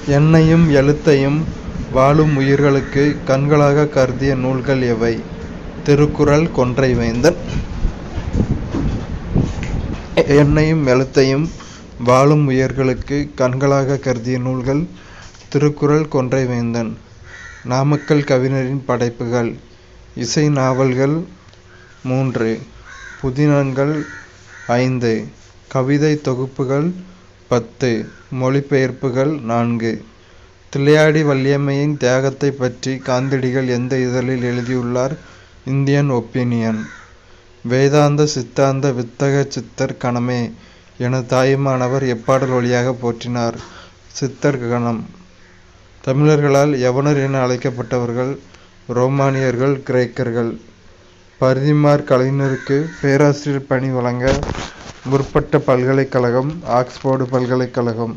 எண்ணையும் எழுத்தையும் வாழும் உயிர்களுக்கு கண்களாகக் கருதிய நூல்கள் எவை? திருக்குறள். கொன்றை வேந்தன். எண்ணையும் எழுத்தையும் வாழும் உயிர்களுக்கு கண்களாகக் கருதிய நூல்கள் திருக்குறள். கொன்றை வேந்தன். நாமக்கல் கவிஞரின் படைப்புகள்: இசை நாவல்கள் 3, புதினங்கள் 5, கவிதை தொகுப்புகள் 10, மொழிபெயர்ப்புகள் 4. தில்லையாடி வள்ளியம்மையின் தியாகத்தைப் பற்றி காந்தியடிகள் எந்த இதழில் எழுதியுள்ளார்? Indian opinion. வேதாந்த சித்தாந்த வித்தக சித்தர் கணமே என தாயுமானவர் எப்பாடல் வழியாக போற்றினார்? சித்தர் கணம். தமிழர்களால் யவனர் என அழைக்கப்பட்டவர்கள் ரோமானியர்கள், கிரேக்கர்கள். பரிதிமாற் கலைஞருக்கு பேராசிரியர் பணி வழங்க முற்பட்ட பல்கலைக்கழகம் ஆக்ஸ்போர்டு பல்கலைக்கழகம்.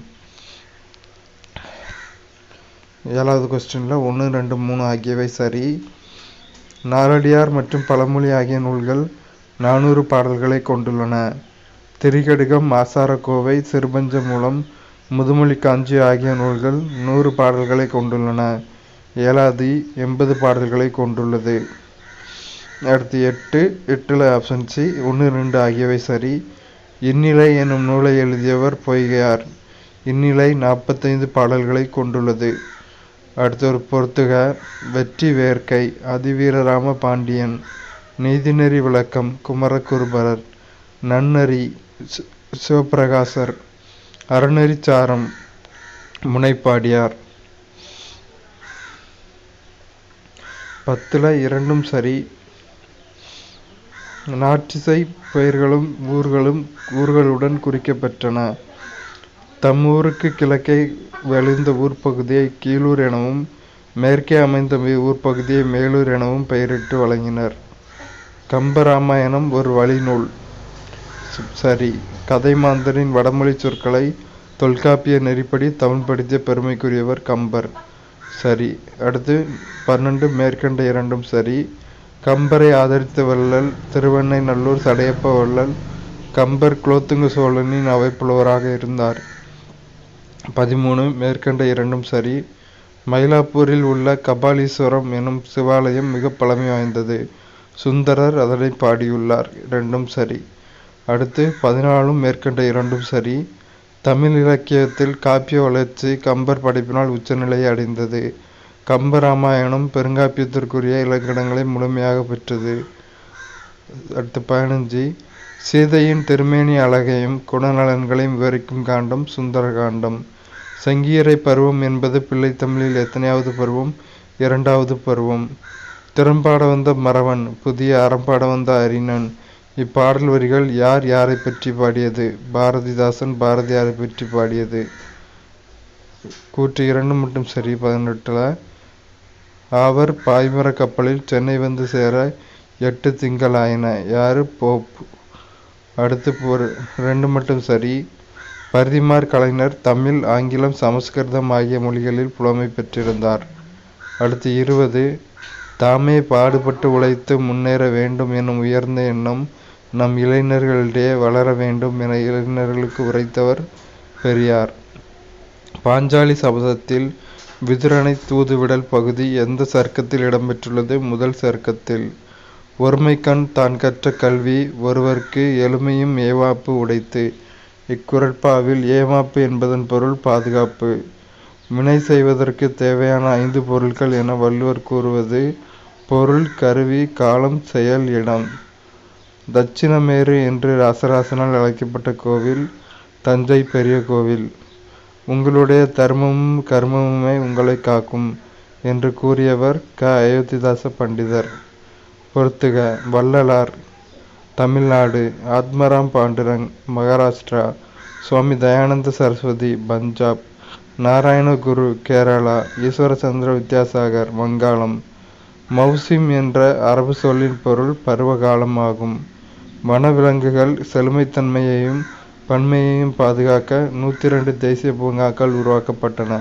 7வது கொஸ்டினில் 1, 2, 3 ஆகியவை சரி. நாலடியார் மற்றும் பழமொழி ஆகிய நூல்கள் 400 பாடல்களை கொண்டுள்ளன. திரிகடுகம், ஆசாரக்கோவை, சிறுபஞ்சமூலம், முதுமொழி காஞ்சி ஆகிய நூல்கள் 100 பாடல்களை கொண்டுள்ளன. ஏலாதி 80 பாடல்களை கொண்டுள்ளது. அடுத்து 8 ஆப்ஷன் சி 1, 2 ஆகியவை சரி. இந்நிலை என்னும் நூலை எழுதியவர் பொய்கையார். இந்நிலை 45 பாடல்களை கொண்டுள்ளது. அடுத்து ஒரு பொறுத்துக. வெற்றி வேர்க்கை அதிவீரராம பாண்டியன். நீதிநெறி விளக்கம் குமரகுருபரர். நன்னறி சிவப்பிரகாசர். அறநெறிச்சாரம் முனைப்பாடியார். 10ல் 2ம் சரி. நாற்றிசை பெயர்களும் ஊர்களுடன் குறிக்கப்பெற்றன. தம் ஊருக்கு கிழக்கே வழிந்த ஊர்ப்பகுதியை கீழூர் எனவும் மேற்கே அமைந்த ஊர்ப்பகுதியை மேலூர் எனவும் பெயரிட்டு வழங்கினர். கம்பராமாயணம் ஒரு வழிநூல். சரி. கதைமாந்தரின் வடமொழி சொற்களை தொல்காப்பிய நெறிப்படி தமிழ்படுத்திய பெருமைக்குரியவர் கம்பர். சரி. அடுத்து 12 மேற்கண்ட 2ம் சரி. கம்பரை ஆதரித்த வள்ளல் திருவெண்ணெய்நல்லூர் சடையப்ப வள்ளல். கம்பர் குலோத்துங்க சோழனின் அவைப்புலவராக இருந்தார். 13 மேற்கண்ட 2ம் சரி. மயிலாப்பூரில் உள்ள கபாலீஸ்வரம் எனும் சிவாலயம் மிக பழமை வாய்ந்தது. சுந்தரர் அதனை பாடியுள்ளார். 2ம் சரி. அடுத்து 14 மேற்கண்ட 2ம் சரி. தமிழ் இலக்கியத்தில் காப்பிய வளர்ச்சி கம்பர் படைப்பினால் உச்சநிலையை அடைந்தது. கம்பராமாயணம் பெருங்காப்பியத்திற்குரிய இலக்கணங்களை முழுமையாக பெற்றது. அடுத்து 15 சீதையின் திருமேனி அழகையும் குணநலன்களையும் விவரிக்கும் காண்டம் சுந்தர காண்டம். சங்கீரை பருவம் என்பது பிள்ளைத்தமிழில் எத்தனையாவது பருவம்? 2வது பருவம். திறம்பாட வந்த மறவன், புதிய அறம்பாட வந்த அறிஞன். இப்பாடல் வரிகள் யார் யாரை பற்றி பாடியது? பாரதிதாசன் பாரதியாரை பற்றி பாடியது. கூற்று 2 மட்டும் சரி. 18ல் அவர் பாய்மரக் கப்பலில் சென்னை வந்து சேர 8 திங்கள் ஆயின. யாரு? போப். அடுத்து 2 மட்டும் சரி. பரிதிமாற் கலைஞர் தமிழ், ஆங்கிலம், சமஸ்கிருதம் ஆகிய மொழிகளில் புலமை பெற்றிருந்தார். அடுத்து 20 தாமே பாடுபட்டு உழைத்து முன்னேற வேண்டும் எனும் உயர்ந்த எண்ணம் நம் இளைஞர்களிடையே வளர வேண்டும் என இளைஞர்களுக்கு உரைத்தவர் பெரியார். பாஞ்சாலி சபதத்தில் விதுரனை தூதுவிடல் பகுதி எந்த சர்க்கத்தில் இடம்பெற்றுள்ளது? முதல் சர்க்கத்தில். ஒருமைக்கண் தான் கற்ற கல்வி ஒருவர்க்கு எளிமையும் ஏவாப்பு உடைத்து. இக்குறட்பாவில் ஏவாப்பு என்பதன் பொருள் பாதுகாப்பு. வினை செய்வதற்கு தேவையான 5 பொருட்கள் என வள்ளுவர் கூறுவது பொருள், கருவி, காலம், செயல், இடம். தட்சிணமேரு என்று ராசராசனால் அழைக்கப்பட்ட கோவில் தஞ்சை பெரிய கோவில். உங்களுடைய தர்மமும் கர்மமுமே உங்களை காக்கும் என்று கூறியவர் அயோத்திதாச பண்டிதர். பொறுத்துக. வள்ளலார் தமிழ்நாடு. ஆத்மராம் பாண்டுரங் மகாராஷ்டிரா. சுவாமி தயானந்த சரஸ்வதி பஞ்சாப். நாராயணகுரு கேரளா. ஈஸ்வர சந்திர வித்யாசாகர் வங்காளம். மௌசிம் என்ற அரபு சொல்லின் பொருள் பருவகாலம் ஆகும். வனவிலங்குகள் செழுமைத்தன்மையையும் பன்மையையும் பாதுகாக்க 102 தேசிய பூங்காக்கள் உருவாக்கப்பட்டன.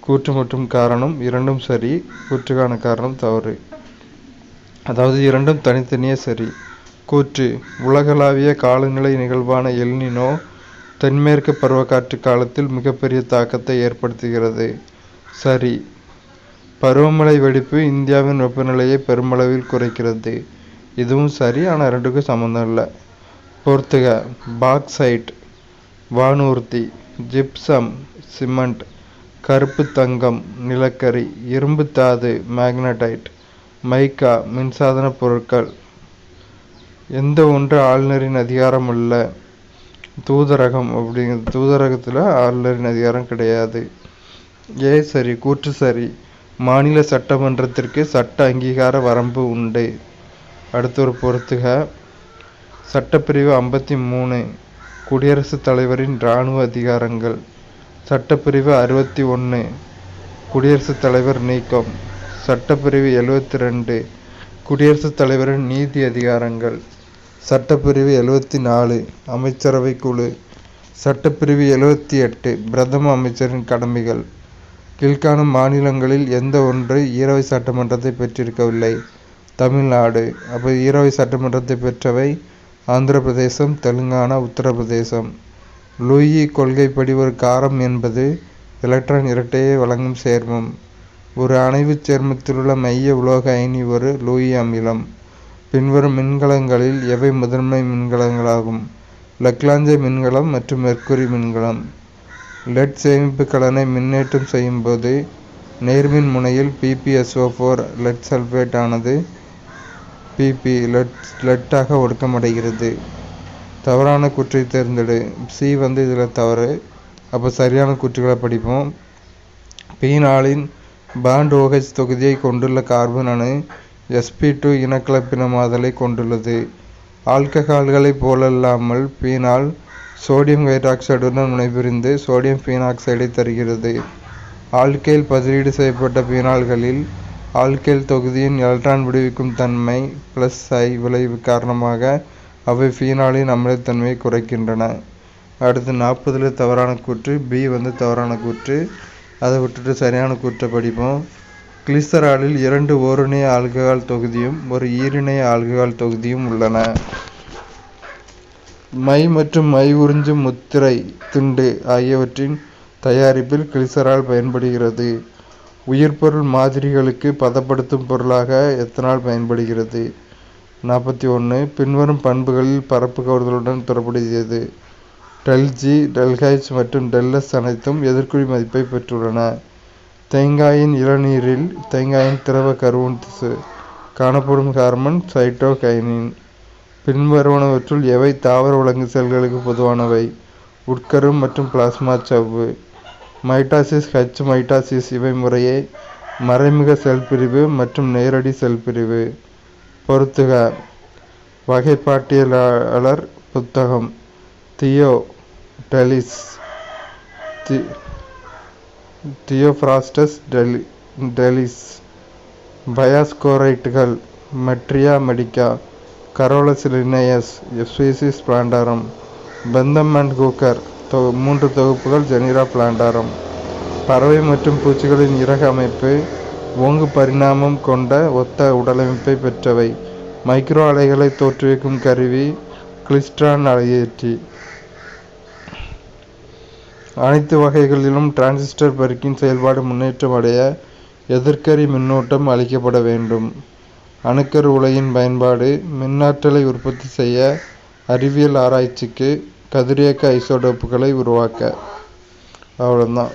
கூற்று மற்றும் காரணம் 2ம் சரி. கூற்றுக்கான காரணம் தவறு. அதாவது 2ம் தனித்தனியே சரி. கூற்று: உலகளாவிய காலநிலை நிகழ்வான எல்னினோ தென்மேற்கு பருவக்காற்று காலத்தில் மிகப்பெரிய தாக்கத்தை ஏற்படுத்துகிறது. சரி. பருவமழை வெடிப்பு இந்தியாவின் வெப்பநிலையை பெருமளவில் குறைக்கிறது. இதுவும் சரி, ஆனால் ரெண்டுக்கும் சம்மந்தம் இல்லை. பொறுத்துக. பாக்சைட் வானூர்தி, ஜிப்சம் சிமெண்ட், கருப்பு தங்கம் நிலக்கரி, இரும்பு தாது மேக்னடைட், மைக்கா மின்சாதன பொருட்கள். எந்த ஒன்று ஆளுநரின் அதிகாரம் அல்ல? தூதரகம். தூதரகத்தில் ஆளுநரின் அதிகாரம் கிடையாது. சரி. கூற்று சரி. மாநில சட்டமன்றத்திற்கு சட்ட அங்கீகார வரம்பு உண்டு. அடுத்த ஒரு பொறுத்துக. சட்டப்பிரிவு 53 குடியரசுத் தலைவரின் இராணுவ அதிகாரங்கள். சட்டப்பிரிவு 61 குடியரசுத் தலைவர் நீக்கம். சட்டப்பிரிவு 72 குடியரசுத் தலைவரின் நீதி அதிகாரங்கள். சட்டப்பிரிவு 74 அமைச்சரவை குழு. சட்டப்பிரிவு 78 பிரதம அமைச்சரின் கடமைகள். கீழ்காணும் மாநிலங்களில் எந்த ஒன்று ஈரவை சட்டமன்றத்தை பெற்றிருக்கவில்லை? தமிழ்நாடு. அப்போ ஈரவை சட்டமன்றத்தை பெற்றவை ஆந்திர பிரதேசம், தெலுங்கானா, உத்தரப்பிரதேசம். லூயி கொள்கைப்படி ஒரு காரம் என்பது எலக்ட்ரான் இரட்டையை வழங்கும் சேர்மம். ஒரு அணைவுச் சேர்மத்திலுள்ள மைய உலோக அயனி ஒரு லூயி அமிலம். பின்வரும் மின்கலங்களில் எவை முதன்மை மின்கலங்களாகும்? லக்லாஞ்சே மின்கலம் மற்றும் மெர்க்குரி மின்கலம். லெட் சேமிப்பு கலனை மின்னேற்றம் செய்யும் போது நேர்மின் முனையில் PpSO4 லெட் சல்பேட் ஆனது PP லெட்டாக ஒடுக்கமடைகிறது. தவறான கூற்றை தேர்ந்தெடு. C இதில் தவறு. அப்போ சரியான கூற்றுகளை படிப்போம். பீனாலின் பாண்ட் OH தொகுதியை கொண்டுள்ள கார்பன் அணு sp2 இனக்கலப்பினமாதலை கொண்டுள்ளது. ஆல்கஹால்களை போலல்லாமல் பீனால் சோடியம் ஹைட்ராக்சைடுடன் வினைபுரிந்து சோடியம் பீனாக்சைடை தருகிறது. ஆல்கைல் பதிலீடு செய்யப்பட்ட பீனால்களில் ஆல்கைல் தொகுதியின் எலக்ட்ரான் விடுவிக்கும் தன்மை +I விளைவு காரணமாக அவை பீனாலின் அமிலத்தன்மையை குறைக்கின்றன. அடுத்து 40 தவறான கூற்று. B தவறான கூற்று. அதை விட்டுட்டு சரியான கூற்றை படிப்போம். கிளிசராலில் 2 ஓரிணைய ஆல்கஹால் தொகுதியும் ஒரு ஈரிணைய ஆல்கஹால் தொகுதியும் உள்ளன. மை மற்றும் மை உறிஞ்சும் முத்திரை துண்டு ஆகியவற்றின் தயாரிப்பில் கிளிசரால் பயன்படுகிறது. உயிர்பொருள் மாதிரிகளுக்கு பதப்படுத்தும் பொருளாக எத்தனால் பயன்படுகிறது. 41 பின்வரும் பண்புகளில் பரப்பு கவர்தலுடன் தொடர்புடையது. ΔG, ΔH மற்றும் ΔS அனைத்தும் எதிர்க்குறி மதிப்பை பெற்றுள்ளன. தேங்காயின் இளநீரில் தேங்காயின் திரவ கருவுன் காணப்படும் ஹார்மோன் சைட்டோகைனின். பின்வருவனவற்றுள் எவை தாவர விலங்கு செல்களுக்கு பொதுவானவை? உட்கரு மற்றும் பிளாஸ்மா சவ்வு. மைட்டாசிஸ், H மைட்டாசிஸ் இவை முறையே மறைமுக செல் பிரிவு மற்றும் நேரடி செல் பிரிவு. பொறுத்துக. வகைப்பாட்டியலாளர் புத்தகம். தியோப்ராஸ்டஸ் டெலிஸ். பயாஸ்கோரைட்டுகள். Materia medica, Carolus Linnaeus, species plantarum. Bentham and Hooker 3 தொகுப்புகள் ஜெனிரா பிளான்டாரம். பறவை மற்றும் பூச்சிகளின் இறகு அமைப்பு ஓங்கு பரிணாமம் கொண்ட ஒத்த உடலமைப்பை பெற்றவை. மைக்ரோ அலைகளை தோற்றுவிக்கும் கருவி கிளிஸ்ட்ரான் அலையேற்றி. அனைத்து வகைகளிலும் டிரான்சிஸ்டர் பெருக்கின் செயல்பாடு முன்னேற்றம் அடைய எதிர்க்கரி மின்னூட்டம் அளிக்கப்பட வேண்டும். அணுக்கரு உலையின் பயன்பாடு மின்னாற்றலை உற்பத்தி செய்ய, அறிவியல் ஆராய்ச்சிக்கு, கதிரியக்க ஐசோடோப்புகளை உருவாக்க. அவ்வளோதான்.